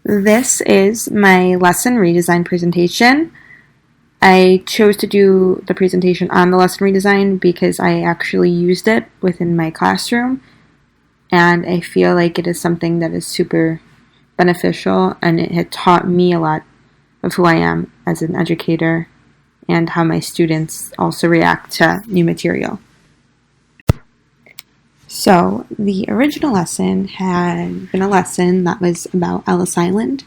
This is my lesson redesign presentation. I chose to do the presentation on the lesson redesign because I actually used it within my classroom, and I feel like it is something that is super beneficial, and it had taught me a lot of who I am as an educator and how my students also react to new material. So the original lesson had been a lesson that was about Ellis Island,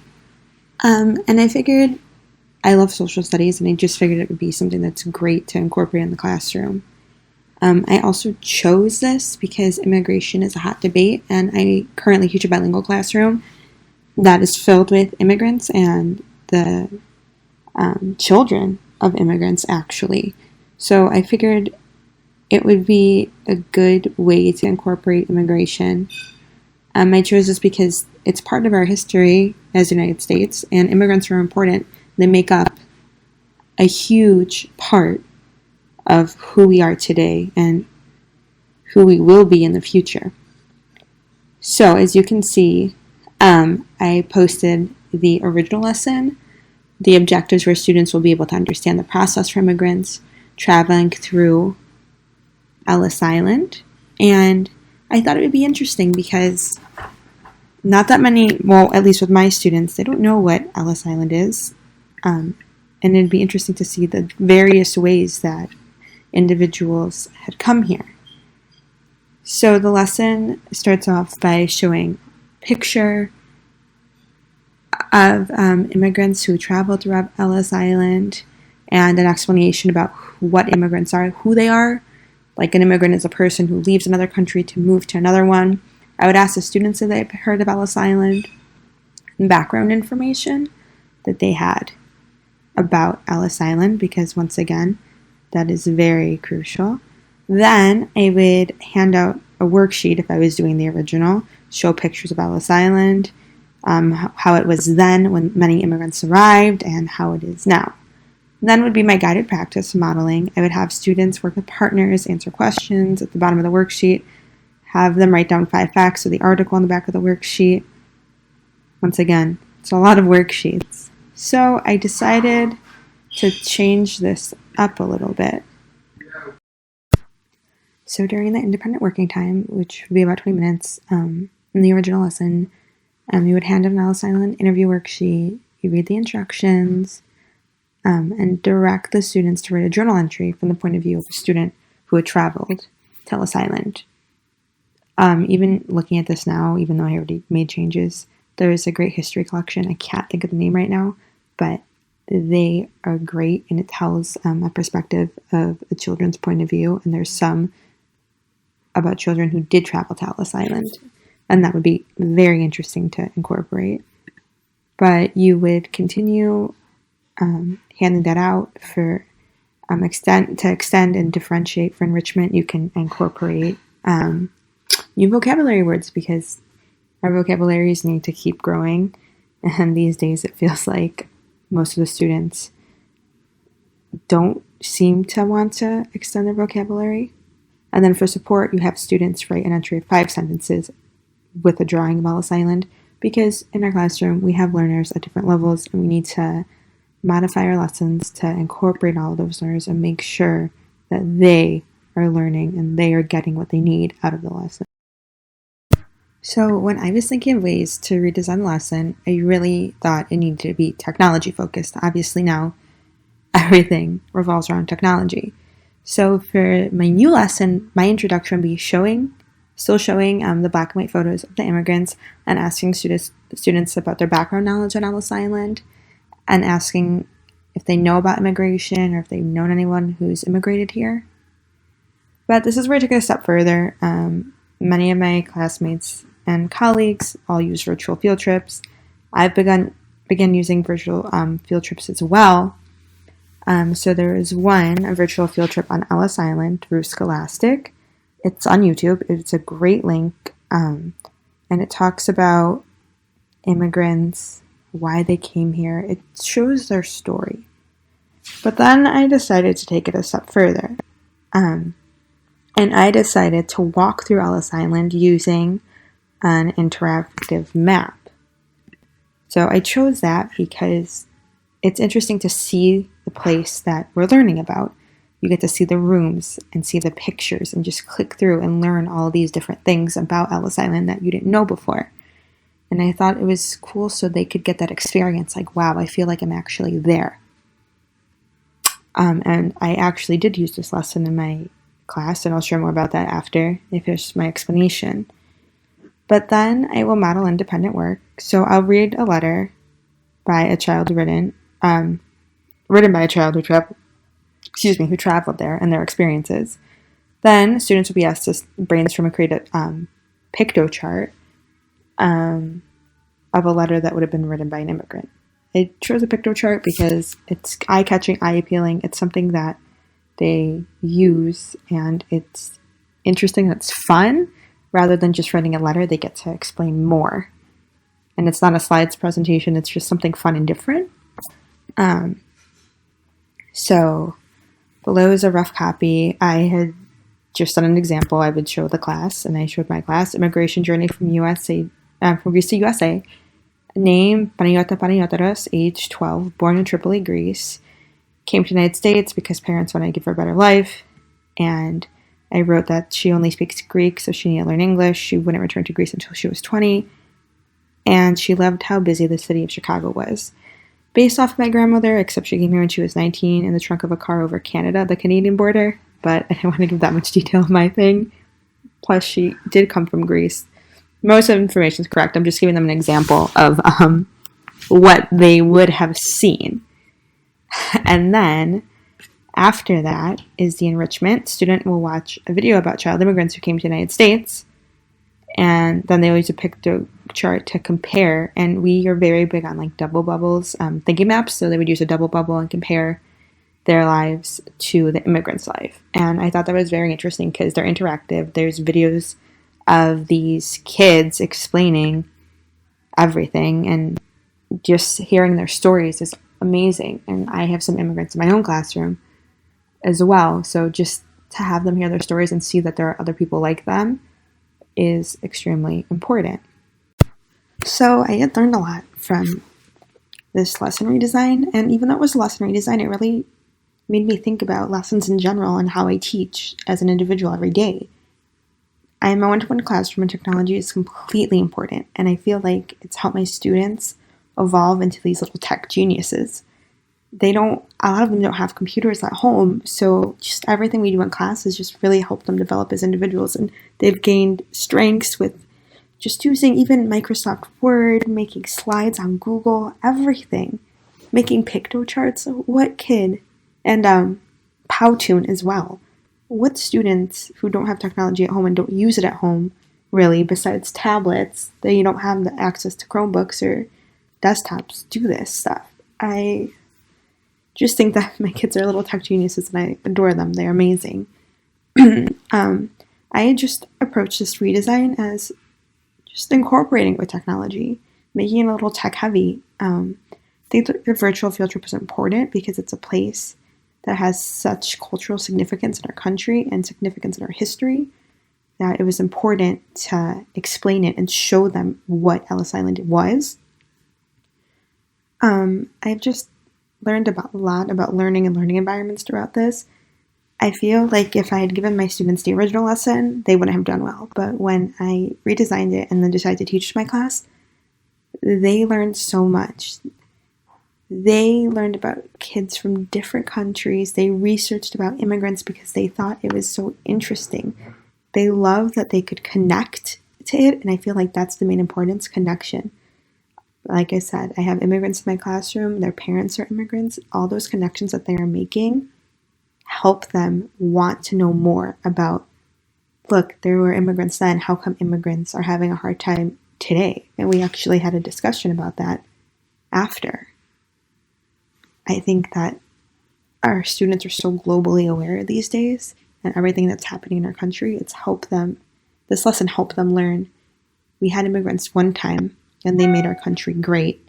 and I figured I love social studies, and I just figured it would be something that's great to incorporate in the classroom. I also chose this because immigration is a hot debate, and I currently teach a bilingual classroom that is filled with immigrants and the children of immigrants, actually. So I figured it would be a good way to incorporate immigration. I chose this because it's part of our history as the United States, and immigrants are important. They make up a huge part of who we are today and who we will be in the future. So as you can see, I posted the original lesson. The objectives where students will be able to understand the process for immigrants traveling through Ellis Island, and I thought it would be interesting because not that many, well, at least with my students, they don't know what Ellis Island is, and it'd be interesting to see the various ways that individuals had come here. So the lesson starts off by showing a picture of immigrants who traveled throughout Ellis Island and an explanation about what immigrants are, who they are. Like an immigrant is a person who leaves another country to move to another one. I would ask the students if they've heard of Ellis Island and background information that they had about Ellis Island, because once again, that is very crucial. Then I would hand out a worksheet if I was doing the original, show pictures of Ellis Island, how it was then when many immigrants arrived, and how it is now. Then would be my guided practice modeling. I would have students work with partners, answer questions at the bottom of the worksheet, have them write down 5 facts of the article on the back of the worksheet. Once again, it's a lot of worksheets. So I decided to change this up a little bit. So during the independent working time, which would be about 20 minutes, in the original lesson, you would hand out an Ellis Island interview worksheet, you read the instructions, and direct the students to write a journal entry from the point of view of a student who had traveled to Ellis Island. Even looking at this now, even though I already made changes, there is a great history collection. I can't think of the name right now, but they are great, and it tells a perspective of a children's point of view, and there's some about children who did travel to Ellis Island, and that would be very interesting to incorporate. But you would continue handing that out for extend and differentiate for enrichment. You can incorporate new vocabulary words, because our vocabularies need to keep growing, and these days it feels like most of the students don't seem to want to extend their vocabulary. And then for support, you have students write an entry of 5 sentences with a drawing of Ellis Island, because in our classroom we have learners at different levels, and we need to modify our lessons to incorporate all of those learners and make sure that they are learning and they are getting what they need out of the lesson. So when I was thinking of ways to redesign the lesson, I really thought it needed to be technology focused. Obviously now everything revolves around technology. So for my new lesson, my introduction would be still showing the black and white photos of the immigrants, and asking students about their background knowledge on Ellis Island, and asking if they know about immigration or if they've known anyone who's immigrated here. But this is where I took it a step further. Many of my classmates and colleagues all use virtual field trips. I've begun using virtual field trips as well. So there is a virtual field trip on Ellis Island through Scholastic. It's on YouTube. It's a great link, and it talks about immigrants, why they came here. It shows their story. But then I decided to take it a step further, and I decided to walk through Ellis Island using an interactive map. So I chose that because it's interesting to see the place that we're learning about. You get to see the rooms and see the pictures and just click through and learn all these different things about Ellis Island that you didn't know before. And I thought it was cool so they could get that experience, like, wow, I feel like I'm actually there. And I actually did use this lesson in my class, and I'll share more about that after I finish my explanation. But then I will model independent work. So I'll read a letter by a child written by a child who traveled there and their experiences. Then students will be asked to brainstorm and create a picto chart of a letter that would have been written by an immigrant. I chose a picto chart because it's eye-catching, eye-appealing. It's something that they use, and it's interesting. It's fun. Rather than just writing a letter, they get to explain more. And it's not a slides presentation. It's just something fun and different. So below is a rough copy. I had just done an example. I would show the class, and I showed my class, Immigration Journey from Greece to USA. Name, Panayota Panayotaros, age 12, born in Tripoli, Greece. Came to the United States because parents wanted to give her a better life. And I wrote that she only speaks Greek, so she needed to learn English. She wouldn't return to Greece until she was 20. And she loved how busy the city of Chicago was. Based off of my grandmother, except she came here when she was 19 in the trunk of a car over Canada, the Canadian border. But I didn't want to give that much detail of my thing. Plus, she did come from Greece. Most of the information is correct. I'm just giving them an example of what they would have seen. And then, after that, is the enrichment. Student will watch a video about child immigrants who came to the United States. And then they always use a picto chart to compare. And we are very big on like double bubbles, thinking maps. So they would use a double bubble and compare their lives to the immigrant's life. And I thought that was very interesting because they're interactive. There's videos of these kids explaining everything, and just hearing their stories is amazing. And I have some immigrants in my own classroom as well. So just to have them hear their stories and see that there are other people like them is extremely important. So I had learned a lot from this lesson redesign, and even though it was a lesson redesign, it really made me think about lessons in general and how I teach as an individual every day. I'm a one-to-one classroom, and technology is completely important, and I feel like it's helped my students evolve into these little tech geniuses. A lot of them don't have computers at home, so just everything we do in class has just really helped them develop as individuals, and they've gained strengths with just using even Microsoft Word, making slides on Google, everything. Making picto charts, what kid? And Powtoon as well. What students who don't have technology at home and don't use it at home, really, besides tablets, they don't have the access to Chromebooks or desktops, do this stuff? I just think that my kids are little tech geniuses, and I adore them. They're amazing. I just approached this redesign as just incorporating with technology, making it a little tech heavy. I think the virtual field trip is important because it's a place that has such cultural significance in our country and significance in our history that it was important to explain it and show them what Ellis Island was. I've just learned a lot about learning and learning environments throughout this. I feel like if I had given my students the original lesson, they wouldn't have done well. But when I redesigned it and then decided to teach my class, they learned so much. They learned about kids from different countries. They researched about immigrants because they thought it was so interesting. They loved that they could connect to it, and I feel like that's the main importance, connection. Like I said, I have immigrants in my classroom. Their parents are immigrants. All those connections that they are making help them want to know more about, look, there were immigrants then. How come immigrants are having a hard time today? And we actually had a discussion about that after. I think that our students are so globally aware these days and everything that's happening in our country. This lesson helped them learn. We had immigrants one time and they made our country great.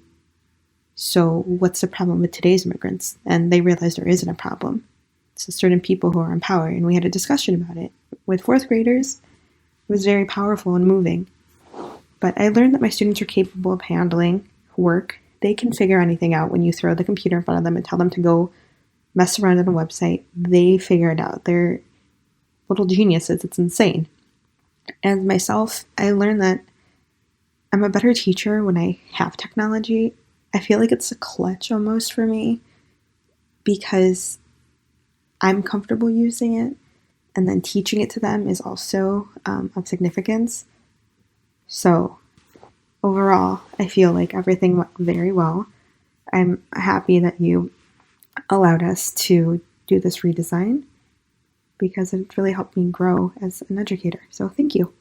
So what's the problem with today's immigrants? And they realized there isn't a problem. It's certain people who are in power. And we had a discussion about it with fourth graders. It was very powerful and moving. But I learned that my students are capable of handling work they can figure anything out when you throw the computer in front of them and tell them to go mess around on a website. They figure it out. They're little geniuses. It's insane. And myself, I learned that I'm a better teacher when I have technology. I feel like it's a clutch almost for me because I'm comfortable using it, and then teaching it to them is also of significance. So overall, I feel like everything went very well. I'm happy that you allowed us to do this redesign because it really helped me grow as an educator. So thank you.